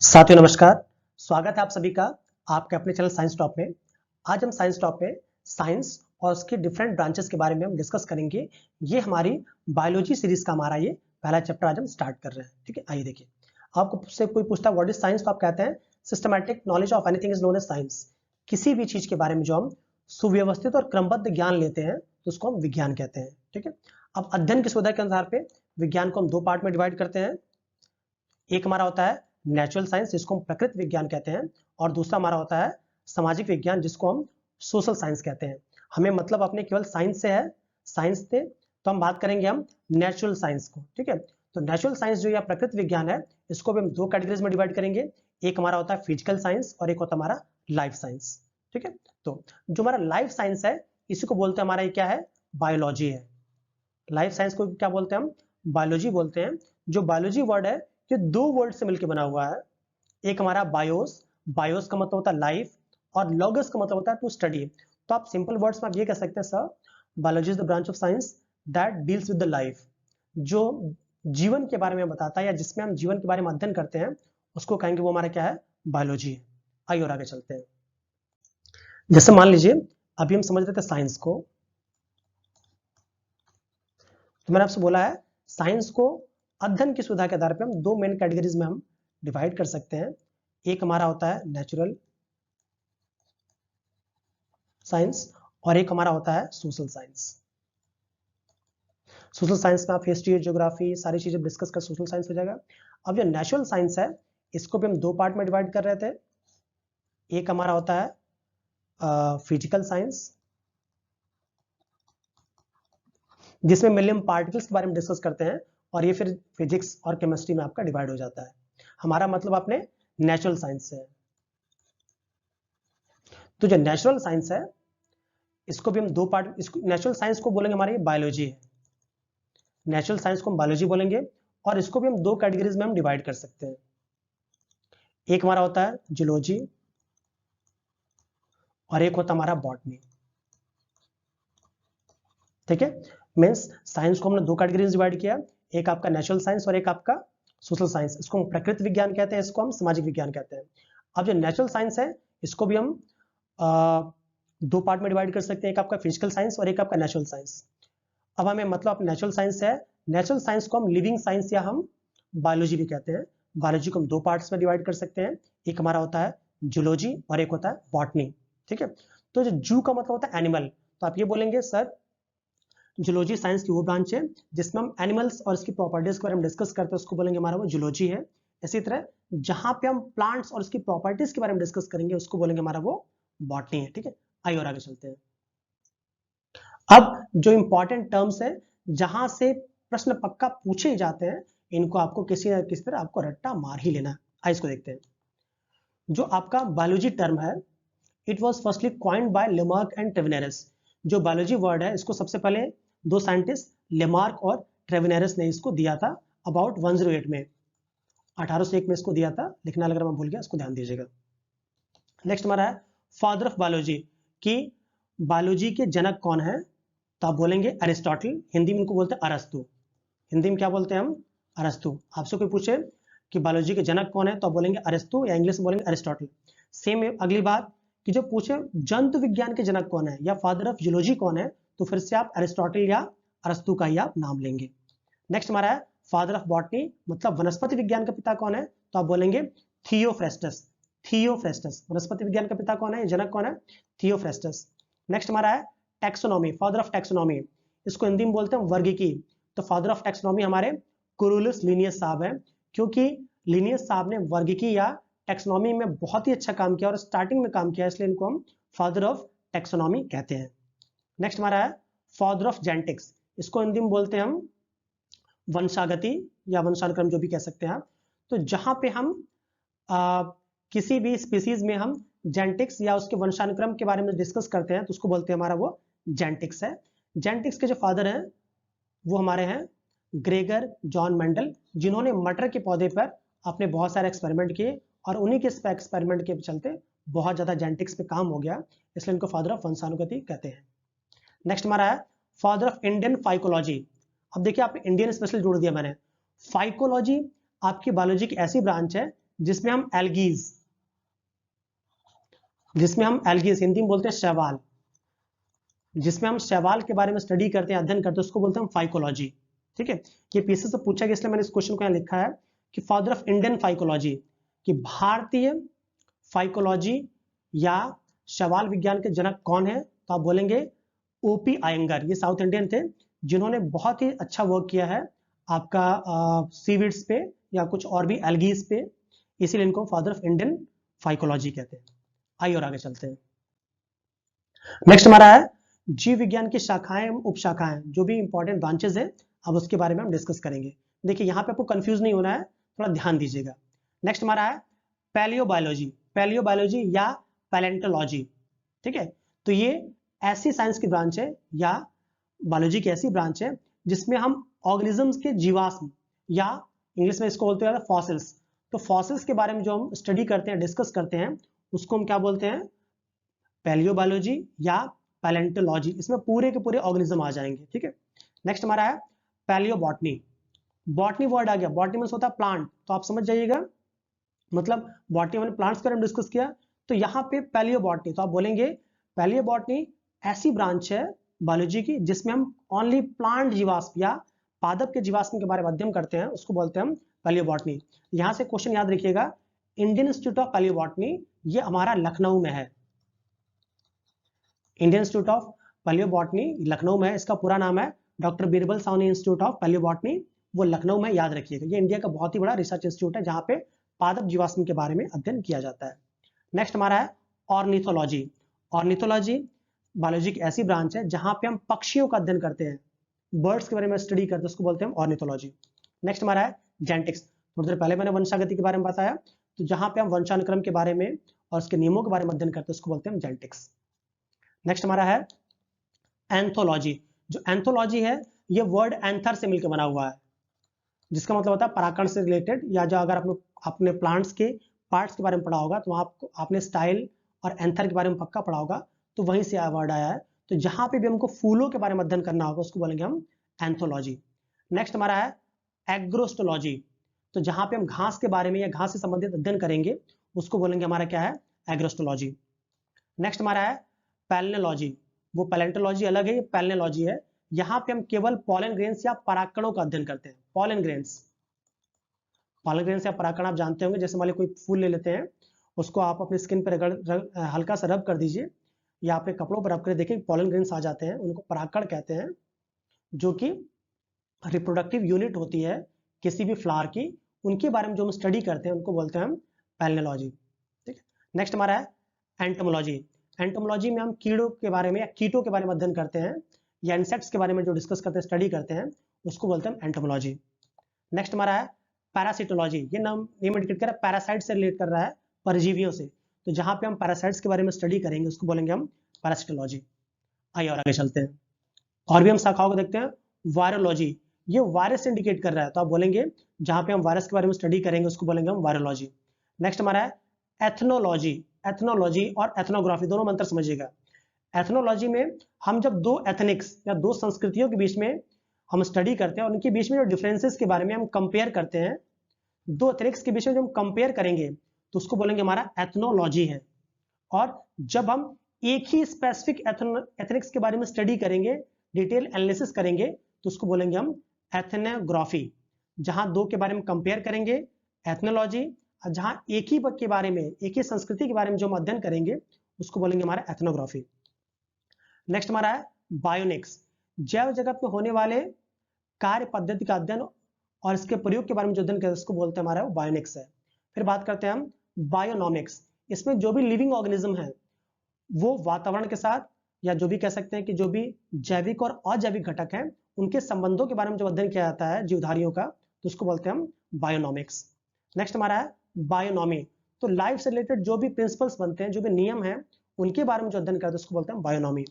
साथियों नमस्कार, स्वागत है आप सभी का आपके अपने चैनल साइंस टॉप में। आज हम साइंस टॉप में साइंस और उसके डिफरेंट ब्रांचेस के बारे में हम डिस्कस करेंगे। ये हमारी बायोलॉजी सीरीज का हमारा ये पहला चैप्टर आज हम स्टार्ट कर रहे हैं। ठीक है, आइए देखिए। आपको से कोई पूछता है व्हाट इज साइंस, तो आप कहते हैं systematic knowledge of anything is known as science. किसी भी चीज के बारे में जो हम सुव्यवस्थित और क्रमबद्ध ज्ञान लेते हैं तो उसको हम विज्ञान कहते हैं। ठीक है, अब अध्ययन की सुविधा के आधार पे विज्ञान को हम दो पार्ट में डिवाइड करते हैं। एक हमारा होता है नेचुरल साइंस, जिसको हम प्रकृति विज्ञान कहते हैं, और दूसरा हमारा होता है सामाजिक विज्ञान, जिसको हम सोशल साइंस कहते हैं। हमें मतलब अपने केवल साइंस से है, साइंस से तो हम बात करेंगे हम नेचुरल साइंस को। ठीक है, तो नेचुरल साइंस जो या प्रकृति विज्ञान है, इसको भी हम दो कैटेगरीज में डिवाइड करेंगे। एक हमारा होता है फिजिकल साइंस और एक होता है हमारा लाइफ साइंस। ठीक है, तो जो हमारा लाइफ साइंस है इसी को बोलते हैं हमारा ये क्या है, बायोलॉजी है। लाइफ साइंस को क्या बोलते हैं हम, बायोलॉजी बोलते हैं। जो बायोलॉजी वर्ड है ये दो वर्ड से मिलकर बना हुआ है। एक हमारा बायोस, बायोस का मतलब होता है लाइफ, और लॉगस का मतलब होता है टू स्टडी। तो आप सिंपल वर्ड्स में आप ये कह सकते हैं sir, biology is the branch of science that deals with the life. जो जीवन के बारे में बताता है या जिसमें हम जीवन के बारे में अध्ययन करते हैं उसको कहेंगे वो हमारा क्या है, बायोलॉजी है। आइए और आगे चलते हैं। जैसे मान लीजिए अभी हम समझ रहे थे साइंस को, तो मैंने आपसे बोला है साइंस को अध्ययन की सुविधा के आधार पर हम दो मेन कैटेगरीज में हम डिवाइड कर सकते हैं। एक हमारा होता है नेचुरल साइंस और एक हमारा होता है सोशल साइंस। सोशल साइंस में आप हिस्ट्री, ज्योग्राफी सारी चीजें डिस्कस कर, सोशल साइंस हो जाएगा। अब जो नेचुरल साइंस है इसको भी हम दो पार्ट में डिवाइड कर रहे थे। एक हमारा होता है फिजिकल साइंस, जिसमें मेनली हम पार्टिकल्स के बारे में डिस्कस करते हैं, और ये फिर फिजिक्स और केमिस्ट्री में आपका डिवाइड हो जाता है। हमारा मतलब अपने नेचुरल साइंस से है। तो जो नेचुरल साइंस है इसको भी हम दो पार्ट, इसको नेचुरल साइंस को बोलेंगे हमारी बायोलॉजी है। नेचुरल साइंस को हम बायोलॉजी बोलेंगे, और इसको भी हम दो कैटेगरीज में हम डिवाइड कर सकते हैं। एक हमारा होता है जूलॉजी और एक होता है हमारा बॉटनी। ठीक है, मींस साइंस को हमने दो कैटेगरीज डिवाइड किया, एक आपका नेचुरल साइंस और एक आपका सोशल साइंस। इसको हम प्रकृति विज्ञान कहते हैं, इसको हम सामाजिक विज्ञान कहते हैं। अब जो नेचुरल साइंस है इसको भी हम दो पार्ट में डिवाइड कर सकते हैं, एक आपका फिजिकल साइंस और एक आपका नेचुरल साइंस। अब हमें मतलब नेचुरल साइंस है, नेचुरल साइंस को हम लिविंग साइंस या हम बायोलॉजी भी कहते हैं। बायोलॉजी को हम दो पार्ट्स में डिवाइड कर सकते हैं, एक हमारा होता है जूलॉजी और एक होता है बॉटनी। ठीक है, तो जो जू का मतलब होता है एनिमल, तो आप ये बोलेंगे सर जूलॉजी साइंस की वो ब्रांच है जिसमें हम एनिमल्स और इसकी प्रॉपर्टीज के बारे में डिस्कस करते हैं, उसको बोलेंगे हमारा वो जूलॉजी है। इसी तरह जहां पे हम प्लांट्स और उसकी प्रॉपर्टीज के बारे में डिस्कस करेंगे उसको बोलेंगे हमारा वो बॉटनी है। ठीक है, आइए और आगे चलते हैं। अब जो इंपॉर्टेंट टर्म्स है जहां से प्रश्न पक्का पूछे जाते हैं, इनको आपको किसी न किसी तरह आपको रट्टा मार ही लेना है। आइए इसको देखते हैं। जो आपका बायोलॉजी टर्म है, it was firstly coined by Lamarck and Treviranus. जो बायोलॉजी वर्ड है इसको सबसे पहले दो साइंटिस्ट लेमार्क और ट्रेविनेरस ने इसको दिया था अबाउट 108 में, 1801 में इसको दिया था। लिखना अगर मैं भूल गया इसको ध्यान दीजिएगा। नेक्स्ट हमारा है फादर ऑफ बायोलॉजी, कि बायोलॉजी के जनक कौन है, तो आप बोलेंगे अरिस्टोटल। हिंदी में इनको बोलते हैं अरस्तु। हिंदी में क्या बोलते हैं हम, अरस्तु। आपसे कोई पूछे कि बायोलॉजी के जनक कौन है तो आप बोलेंगे अरस्तु, या इंग्लिश में बोलेंगे अरिस्टोटल। सेम अगली बात कि जो पूछे जंतु विज्ञान के जनक कौन है या फादर ऑफ जूलॉजी कौन है, तो फिर से आप अरिस्टोटल या अरस्तु का ही आप नाम लेंगे। नेक्स्ट हमारा है फादर ऑफ बॉटनी, मतलब वनस्पति विज्ञान का पिता कौन है, तो आप बोलेंगे थियोफ्रेस्टस। थियोफ्रेस्टस वनस्पति विज्ञान का पिता कौन है, जनक कौन है, थियोफ्रेस्टस। नेक्स्ट हमारा है टैक्सोनॉमी, फादर ऑफ टैक्सोनॉमी। इसको हिंदी में बोलते हैं वर्गीकी। तो फादर ऑफ टैक्सोनॉमी हमारे कुरुलस लीनियस साहब है, क्योंकि लीनियस साहब ने वर्गीकी या टैक्सोनॉमी में बहुत ही अच्छा काम किया और स्टार्टिंग में काम किया, इसलिए इनको हम फादर ऑफ टैक्सोनॉमी कहते हैं। नेक्स्ट हमारा है फादर ऑफ जेनेटिक्स। इसको हिंदी में बोलते हैं हम वंशागति या वंशानुक्रम, जो भी कह सकते हैं आप। तो जहां पे हम किसी भी स्पीसीज में हम जेनेटिक्स या उसके वंशानुक्रम के बारे में डिस्कस करते हैं तो उसको बोलते हैं हमारा वो जेनेटिक्स है। जेनेटिक्स के जो फादर हैं वो हमारे हैं ग्रेगर जॉन मेंडल, जिन्होंने मटर के पौधे पर अपने बहुत सारे एक्सपेरिमेंट किए, और उन्हीं के एक्सपेरिमेंट के चलते बहुत ज्यादा जेनेटिक्स पे काम हो गया, इसलिए इनको फादर ऑफ वंशानुगति कहते हैं। नेक्स्ट हमारा है फादर ऑफ इंडियन फाइकोलॉजी। अब देखिए आपने इंडियन स्पेशल जोड़ दिया मैंने। फाइकोलॉजी आपकी बायोलॉजी की ऐसी ब्रांच है जिसमें हम एल्गीज, हिंदी में बोलते हैं शैवाल, जिसमें हम शैवाल के बारे में स्टडी करते हैं, अध्ययन करते हैं, उसको बोलते हैं फाइकोलॉजी। ठीक है, ये पीछे से पूछा गया इसलिए मैंने इस क्वेश्चन को यहाँ लिखा है कि फादर ऑफ इंडियन फाइकोलॉजी, कि भारतीय फाइकोलॉजी या शैवाल विज्ञान के जनक कौन है, तो आप बोलेंगे ओपी आयंगर। ये साउथ इंडियन थे जिन्होंने बहुत ही अच्छा वर्क किया है आपका सीवीड्स पे या कुछ और भी एल्गीज पे, इसीलिए इनको फादर ऑफ इंडियन फाइकोलॉजी कहते हैं। आइए और आगे चलते हैं। नेक्स्ट हमारा है जीव विज्ञान की शाखाएं, उपशाखाएं, जो भी इंपॉर्टेंट ब्रांचेस है, अब उसके बारे में हम डिस्कस करेंगे। देखिए यहाँ पे आपको कंफ्यूज नहीं होना है, थोड़ा ध्यान दीजिएगा। नेक्स्ट हमारा है पैलियोबायोलॉजी, पैलियोबायोलॉजी या पैलेंटोलॉजी। ठीक है, तो ये ऐसी साइंस की ब्रांच है या बायोलॉजी की ऐसी ब्रांच है जिसमें हम ऑर्गेनिजम्स के जीवाश्म, या इंग्लिश में इसको बोलते हैं फॉसिल्स, तो फॉसिल्स के बारे में जो हम स्टडी करते हैं, डिस्कस करते हैं, उसको हम क्या बोलते हैं, पैलियोबायोलॉजी या पैलेंटोलॉजी। इसमें पूरे के पूरे ऑर्गेनिज्म आ जाएंगे। ठीक है, नेक्स्ट हमारा है पैलियोबॉटनी। बॉटनी वर्ड आ गया, बॉटनी में होता है प्लांट, तो आप समझ जाइएगा, मतलब बॉटनी में प्लांट्स के बारे में डिस्कस किया, तो यहाँ पे पैलियोबॉटनी, तो आप बोलेंगे पैलियोबॉटनी ऐसी ब्रांच है बायोलॉजी की जिसमें हम ओनली प्लांट जीवाश्म या पादप के जीवाश्म के बारे में अध्ययन करते हैं, उसको बोलते हैं हम पैलियोबॉटनी। यहाँ से क्वेश्चन याद रखिएगा, इंडियन इंस्टीट्यूट ऑफ पैलियोबॉटनी ये हमारा लखनऊ में है। Indian institute of palaeobotany Lucknow में है, इसका पूरा नाम है doctor Birbal Sahni institute of palaeobotany, वो लखनऊ में, याद रखिएगा। ये इंडिया का बहुत ही बड़ा रिसर्च इंस्टीट्यूट है जहाँ पे पादप जीवाश्म के बारे में अध्ययन किया जाता है। नेक्स्ट हमारा है ऑर्निथोलॉजी। ऑर्निथोलॉजी बायोलॉजी की ऐसी ब्रांच है जहाँ पे हम पक्षियों का अध्ययन करते हैं, बर्ड्स के बारे में स्टडी करते हैं, उसको बोलते हैं ऑर्निथोलॉजी। नेक्स्ट हमारा है जेनेटिक्स। थोड़ी देर पहले मैंने वंशागति के बारे में बताया, तो जहाँ पे हम वंशानुक्रम के बारे में और उसके नियमों के बारे में अध्ययन करते हैं, उसको बोलते हैं जेनेटिक्स। नेक्स्ट हमारा है एंथोलॉजी। जो एंथोलॉजी है ये वर्ड एंथर से मिलकर बना हुआ है, जिसका मतलब होता है परागण से रिलेटेड, या जो अगर आपने प्लांट्स के पार्ट्स के बारे में पढ़ा होगा तो वहाँ आपने स्टाइल और एंथर के बारे में पक्का पढ़ा होगा, तो वहीं से वर्ड आया है। तो जहाँ पे भी हमको फूलों के बारे में अध्ययन करना होगा उसको बोलेंगे हम एंथोलॉजी। नेक्स्ट हमारा है एग्रोस्टोलॉजी। तो जहाँ पे हम घास के बारे में या घास से संबंधित अध्ययन करेंगे उसको बोलेंगे हमारा क्या है, एग्रोस्टोलॉजी। नेक्स्ट हमारा है पैलिनोलॉजी। वो पैलेंटोलॉजी अलग है, ये पैलिनोलॉजी है। यहाँ पे हम केवल पॉलन ग्रेन्स या परागकणों का अध्ययन करते हैं। पॉलन ग्रेन्स, पॉलन ग्रेन्स या परागकण आप जानते होंगे, जैसे मान लीजिए कोई फूल ले लेते हैं, उसको आप अपनी स्किन पर हल्का सा रब कर दीजिए या अपने कपड़ों पर रब कर देखिए, पॉलन ग्रेन्स आ जाते हैं, उनको परागकण कहते हैं, जो कि रिप्रोडक्टिव यूनिट होती है किसी भी फ्लावर की, उनके बारे में जो हम स्टडी करते हैं उनको बोलते हैं हम पैलिनोलॉजी। ठीक है, नेक्स्ट हमारा है एंटोमोलॉजी। एंटोमोलॉजी में हम कीड़ों के बारे में या कीटों के बारे में अध्ययन करते हैं, या इंसेक्ट्स के बारे में जो डिस्कस करते हैं, स्टडी करते हैं, उसको बोलते हैं एंटोमोलॉजी। नेक्स्ट हमारा है पैरासिटोलॉजी। ये नाम इंडिकेट कर रहा है पैरासाइट से रिलेट कर रहा है, परजीवियों से, तो जहां पे हम पैरासाइट्स के बारे में स्टडी करेंगे उसको बोलेंगे हम पैरासिटोलॉजी। आइए और आगे चलते हैं, और भी हम शाखाओं को देखते हैं। वायरोलॉजी, ये वायरस इंडिकेट कर रहा है, तो आप बोलेंगे जहां पे हम वायरस के बारे में स्टडी करेंगे उसको बोलेंगे हम वायरोलॉजी। नेक्स्ट हमारा है एथनोलॉजी। एथनोलॉजी और एथनोग्राफी दोनों मंत्र समझिएगा। एथनोलॉजी में हम जब दो एथनिक्स या दो संस्कृतियों के बीच में हम स्टडी करते हैं और उनके बीच में जो डिफरेंसेस के बारे में हम कंपेयर करते हैं, दो एथनिक्स के बीच में जब हम कंपेयर करेंगे तो उसको बोलेंगे हमारा एथनोलॉजी है। और जब हम एक ही स्पेसिफिक एथनिक्स के बारे में स्टडी करेंगे, डिटेल एनालिसिस करेंगे, तो उसको बोलेंगे हम एथनोग्राफी। जहां दो के बारे में कंपेयर करेंगे एथनोलॉजी, और जहां एक ही के बारे में, एक ही संस्कृति के बारे में जो हम अध्ययन करेंगे उसको बोलेंगे हमारा एथनोग्राफी। नेक्स्ट हमारा है बायोनिक्स। जैव जगत में होने वाले कार्य पद्धति का अध्ययन और इसके प्रयोग के बारे में जो अध्ययन करते हैं उसको बोलते हैं हमारा बायोनिक्स है। फिर बात करते हैं हम बायोनॉमिक्स। इसमें जो भी लिविंग ऑर्गेनिज्म है वो वातावरण के साथ, या जो भी कह सकते हैं कि जो भी जैविक और अजैविक घटक हैं उनके संबंधों के बारे में जो अध्ययन किया जाता है जीवधारियों का, तो उसको बोलते हैं हम बायोनॉमिक्स। नेक्स्ट हमारा है बायोनॉमी। तो लाइफ से रिलेटेड जो भी प्रिंसिपल्स बनते हैं, जो भी नियम हैं, उनके बारे में जो अध्ययन करते हैं उसको बोलते हैं बायोनॉमी।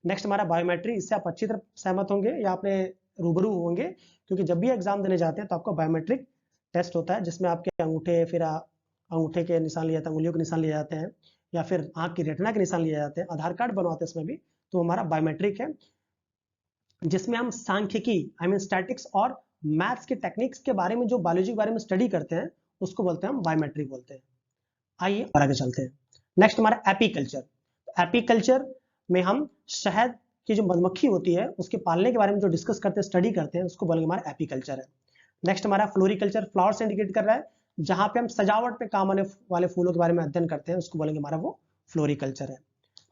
नेक्स्ट हमारा बायोमेट्री। इससे आप अच्छी तरह सहमत होंगे या आपने रूबरू होंगे, क्योंकि जब भी एग्जाम देने जाते हैं तो आपका बायोमेट्रिक टेस्ट होता है जिसमें आपके अंगूठे, फिर अंगूठे के निशान लिए जाते हैं, उंगलियों के निशान लिए जाते हैं, या फिर आंख की रेटिना के निशान लिए जाते हैं, आधार कार्ड बनवाते हैं इसमें भी, तो हमारा बायोमेट्रिक है, जिसमें हम सांख्यिकी स्टैटिक्स और मैथ्स के टेक्निक्स के बारे में जो बायोलॉजी के बारे में स्टडी करते हैं उसको बोलते हैं हम बायोमेट्रिक बोलते हैं। आइए और आगे चलते हैं। नेक्स्ट हमारा एपीकल्चर। एपीकल्चर में हम शहद की जो मधुमक्खी होती है उसके पालने के बारे में जो डिस्कस करते हैं, स्टडी करते हैं, उसको बोलेंगे हमारा एपीकल्चर है। नेक्स्ट हमारा फ्लोरिकल्चर, फ्लावर से इंडिकेट कर रहा है, जहां पे हम सजावट पे काम आने वाले फूलों के बारे में अध्ययन करते हैं, उसको बोलेंगे हमारा वो फ्लोरिकल्चर है।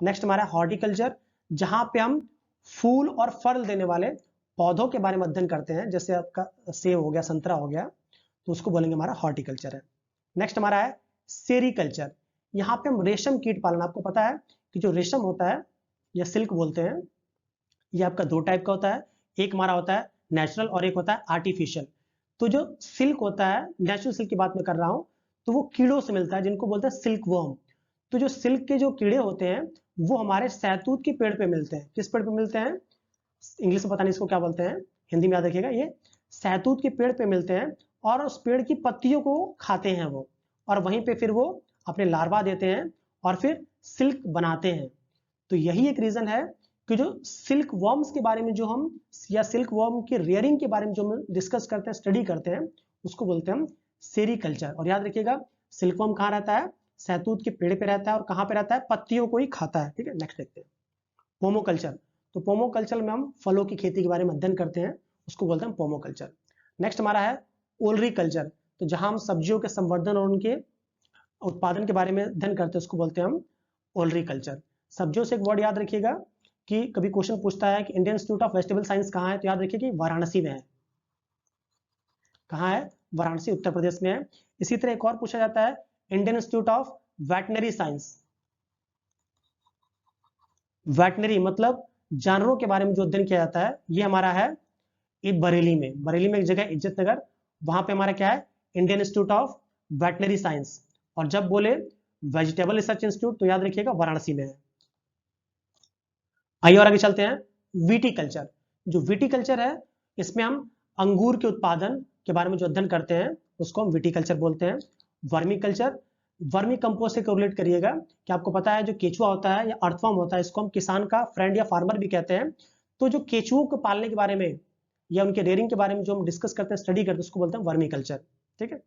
नेक्स्ट हमारा हॉर्टिकल्चर, जहां पे हम फूल और फल देने वाले पौधों के बारे में अध्ययन करते हैं, जैसे आपका सेब हो गया, संतरा हो गया, तो उसको बोलेंगे हमारा हॉर्टिकल्चर है। नेक्स्ट हमारा है सेरीकल्चर, यहाँ पे हम रेशम कीट पालन, आपको पता है कि जो रेशम होता है या सिल्क बोलते हैं, ये आपका दो टाइप का होता है, एक हमारा होता है नेचुरल और एक होता है आर्टिफिशियल। तो जो सिल्क होता है, नेचुरल सिल्क की बात मैं कर रहा हूं, तो वो कीड़ों से मिलता है जिनको बोलते हैं सिल्क वर्म। तो जो सिल्क के जो कीड़े होते हैं वो हमारे सहतूत के पेड़ पे मिलते हैं। किस पेड़ पे मिलते हैं? इंग्लिश में पता नहीं इसको क्या बोलते हैं, हिंदी में याद रखिएगा, ये सहतूत के पेड़ पे मिलते हैं और उस पेड़ की पत्तियों को खाते हैं वो, और वहीं पे फिर वो अपने लार्वा देते हैं और फिर सिल्क बनाते हैं। तो यही एक रीजन है कि जो सिल्क वर्म्स के बारे में जो हम, या सिल्क वर्म के रेयरिंग के बारे में जो हम डिस्कस करते हैं, स्टडी करते हैं, उसको बोलते हैं हम सेरीकल्चर। और याद रखिएगा सिल्क वर्म कहाँ रहता है? सहतूत के पेड़ पे रहता है। और कहाँ पे रहता है? पत्तियों को ही खाता है। ठीक है, नेक्स्ट देखते हैं पोमोकल्चर। तो पोमोकल्चर में हम फलों की खेती के बारे में अध्ययन करते हैं, उसको बोलते हैं पोमोकल्चर। नेक्स्ट हमारा है ओलरीकल्चर, तो जहां हम सब्जियों के संवर्धन और उनके उत्पादन के बारे में अध्ययन करते हैं, उसको बोलते हैं हम ओलरीकल्चर। सब्जियों से एक वर्ड याद रखिएगा कि कभी क्वेश्चन पूछता है कि Indian institute of vegetable science कहाँ है, तो याद रखिए कि वाराणसी में है। कहाँ है? वाराणसी, उत्तर प्रदेश में है। इसी तरह एक और पूछा जाता है Indian institute of veterinary science. Veterinary मतलब जानवरों के बारे में जो अध्ययन किया जाता है, ये हमारा है ये बरेली में। बरेली में एक जगह इज्जत नगर, वहां पे हमारा क्या है? Indian institute of veterinary science. और जब बोले वेजिटेबल रिसर्च इंस्टीट्यूट तो याद रखिएगा वाराणसी में है। आइए और आगे चलते हैं विटीकल्चर। जो विटीकल्चर है इसमें हम अंगूर के उत्पादन के बारे में जो अध्ययन करते हैं उसको हम विटीकल्चर बोलते हैं। वर्मी कल्चर, वर्मी कंपोस्ट से कोरिलेट करिएगा कि आपको पता है जो केचुआ होता है या अर्थवर्म होता है, इसको हम किसान का फ्रेंड या फार्मर भी कहते हैं। तो जो केचुओं को पालने के बारे में या उनके रेयरिंग के बारे में जो हम डिस्कस करते हैं, स्टडी करते हैं, उसको बोलते हैं वर्मी कल्चर। ठीक है,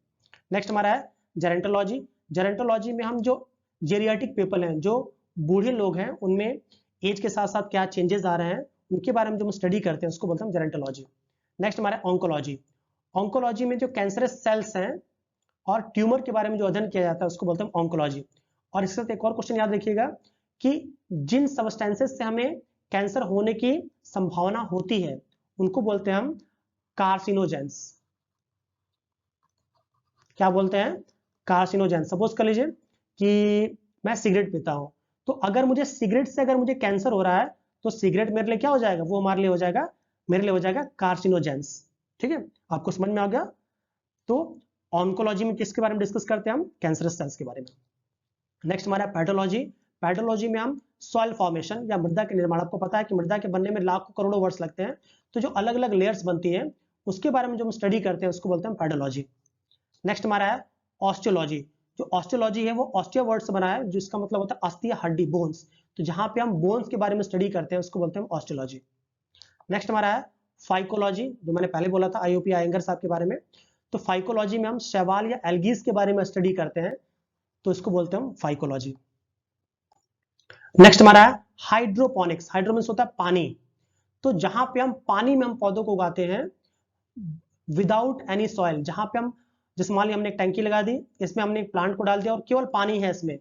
नेक्स्ट हमारा है जेरेंटोलॉजी। जेरेंटोलॉजी में हम जो जेरियाटिक पीपल हैं, जो बूढ़े लोग हैं, उनमें एज के साथ साथ क्या चेंजेस आ रहे हैं, उनके बारे में जो हम स्टडी करते हैं, उसको बोलते हैं जेरेंटोलॉजी। नेक्स्ट हमारा ऑन्कोलॉजी। ऑन्कोलॉजी में जो कैंसरस सेल्स हैं और ट्यूमर के बारे में जो अध्ययन किया जाता है, उसको बोलते हैं ऑन्कोलॉजी। और इसके साथ एक और क्वेश्चन याद रखिएगा कि जिन सबस्टेंसेस से हमें कैंसर होने की संभावना होती है, उनको बोलते हैं हम कार्सिनोजेंस। क्या बोलते हैं? कार्सिनोजेन। सपोज कर लीजिए कि मैं सिगरेट पीता हूं, तो अगर मुझे सिगरेट से अगर मुझे कैंसर हो रहा है, तो सिगरेट मेरे लिए क्या हो जाएगा? वो हमारे लिए हो जाएगा, मेरे लिए हो जाएगा कार्सिनोजेंस। ठीक है, आपको समझ में आ गया? तो ऑन्कोलॉजी में किसके बारे में डिस्कस करते हैं हम? कैंसरस सेल्स के बारे में। नेक्स्ट हमारा पैथोलॉजी। पैथोलॉजी में हम सॉइल फॉर्मेशन या मृदा के निर्माण, आपको पता है कि मृदा के बनने में लाखों करोड़ों वर्ष लगते हैं, तो जो अलग अलग लेयर्स बनती है उसके बारे में जो हम स्टडी करते हैं, उसको बोलते हैं पैथोलॉजी। नेक्स्ट हमारा है ऑस्टियोलॉजी। जो ऑस्टियोलॉजी है वो ऑस्टियो वर्ड से बना है, जिसका मतलब होता है अस्थि, हड्डी, बोन्स। तो जहां पे हम बोन्स के बारे में स्टडी करते हैं, उसको बोलते हैं ऑस्टियोलॉजी। नेक्स्ट हमारा है फाइकोलॉजी, जो मैंने पहले बोला था आईओपी आयंगर साहब के बारे में। तो फाइकोलॉजी में हम शैवाल या एल्गीज के बारे में स्टडी करते हैं, तो इसको बोलते हैं हम फाइकोलॉजी। नेक्स्ट हमारा है हाइड्रोपोनिक्स। हाइड्रोपोनिक्स होता है पानी। तो जहां पे हम पानी में हम पौधों को उगाते हैं विदाउट एनी सॉइल, जहां पे हम, जैसे मान लिया हमने एक टंकी लगा दी, इसमें हमने एक प्लांट को डाल दिया और केवल पानी है, इसमें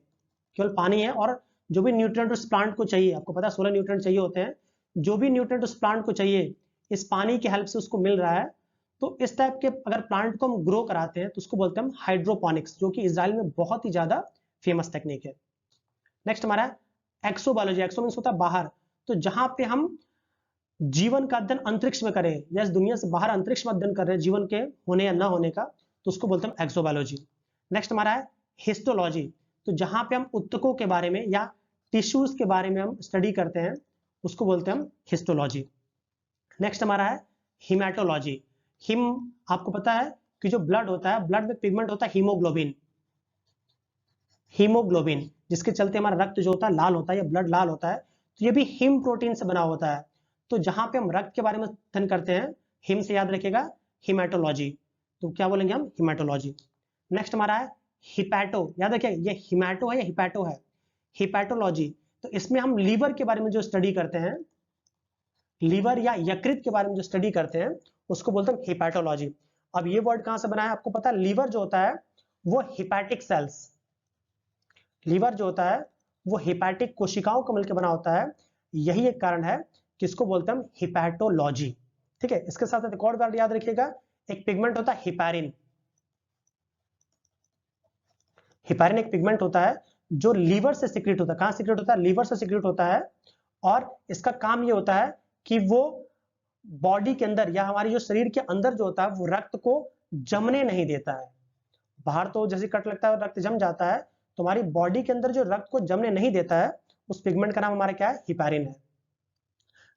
केवल पानी है, और जो भी न्यूट्रिएंट उस प्लांट को चाहिए, आपको पता है 16 न्यूट्रिएंट चाहिए होते हैं, जो भी न्यूट्रिएंट उस प्लांट को चाहिए इस पानी की हेल्प से उसको मिल रहा है। तो इस टाइप के अगर प्लांट को हम ग्रो कराते हैं, तो उसको बोलते हैं हम हाइड्रोपोनिक्स, जो कि इजराइल में बहुत ही ज्यादा फेमस टेक्निक है। नेक्स्ट हमारा एक्सोबायोलॉजी। एक्सो मींस होता है बाहर। तो जहां पे हम जीवन का अध्ययन अंतरिक्ष में करें, या इस दुनिया से बाहर अंतरिक्ष में अध्ययन कर रहे हैं जीवन के होने या ना होने का, तो उसको बोलते हैं एक्सोबायोलॉजी। नेक्स्ट हमारा है हिस्टोलॉजी। तो जहां पे हम ऊतकों के बारे में या टिश्यूज के बारे में हम स्टडी करते हैं, उसको बोलते हैं हम हिस्टोलॉजी। नेक्स्ट हमारा है हिमेटोलॉजी। हिम, आपको पता है कि जो ब्लड होता है, ब्लड में पिगमेंट होता है हीमोग्लोबिन। हीमोग्लोबिन जिसके चलते हमारा रक्त जो होता है लाल होता है, या ब्लड लाल होता है, तो ये भी हिम प्रोटीन से बना होता है। तो जहां पे हम रक्त के बारे में अध्ययन करते हैं, हिम से याद रखिएगा हिमेटोलॉजी। तो क्या बोलेंगे हम? हिमेटोलॉजी। नेक्स्ट हमारा है हिपैटो, याद रखिए ये हिमैटो है या हिपैटो है, हिपैटोलॉजी। तो इसमें हम लीवर के बारे में जो स्टडी करते हैं, लीवर या यकृत के बारे में जो स्टडी करते हैं उसको बोलते हैं हिपैटोलॉजी। अब ये वर्ड कहां से बना है आपको पता है, लीवर जो होता है वो हिपैटिक सेल्स, लीवर जो होता है वो हिपैटिक कोशिकाओं को मिलकर बना होता है, यही एक कारण है कि इसको बोलते हैं हिपैटोलॉजी। ठीक है, इसके साथ एक और वर्ड याद रखिएगा, एक पिगमेंट होता है हिपैरिन। हिपैरिन एक पिगमेंट होता है जो लीवर से सीक्रेट होता है, कहां सीक्रेट होता है, लीवर से सीक्रेट होता है, और इसका काम ये होता है कि वो बॉडी के अंदर या हमारी जो शरीर के अंदर जो होता है वो रक्त को जमने नहीं देता है। बाहर तो जैसे कट लगता है रक्त जम जाता है, तो हमारी बॉडी के अंदर जो रक्त को जमने नहीं देता है उस पिगमेंट का नाम हमारा क्या है, हिपैरिन है।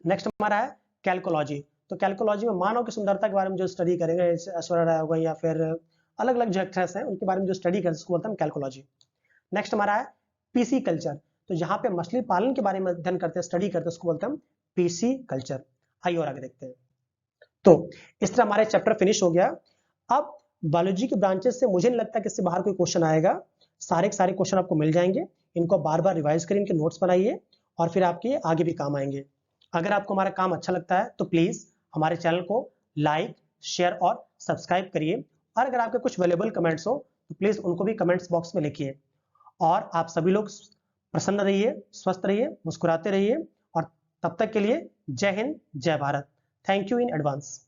नेक्स्ट हमारा है कैल्कोलॉजी। तो कैल्कोलॉजी में मानव की सुंदरता के बारे में जो स्टडी करेंगे, ऐश्वर्या राय हो गई या फिर अलग अलग जो एक्ट्रेस हैं उनके बारे में जो स्टडी करें उसको बोलते हैं कैल्कोलॉजी। नेक्स्ट हमारा है पीसी कल्चर। तो यहाँ पे मछली पालन के बारे में अध्ययन करते हैं, स्टडी करते हैं, उसको बोलते हैं पीसी कल्चर। आइए और आगे देखते हैं। तो इस तरह हमारे चैप्टर फिनिश हो गया। अब बायोलॉजी के ब्रांचेस से मुझे नहीं लगता कि इससे बाहर कोई क्वेश्चन आएगा, सारे के सारे क्वेश्चन आपको मिल जाएंगे, इनको बार बार रिवाइज करिए, इनके नोट्स बनाइए और फिर आपके आगे भी काम आएंगे। अगर आपको हमारा काम अच्छा लगता है तो प्लीज हमारे चैनल को लाइक, शेयर और सब्सक्राइब करिए, और अगर आपके कुछ वैल्यूएबल कमेंट्स हो तो प्लीज उनको भी कमेंट्स बॉक्स में लिखिए। और आप सभी लोग प्रसन्न रहिए, स्वस्थ रहिए, मुस्कुराते रहिए, और तब तक के लिए जय हिंद, जय Bharat. Thank you in advance.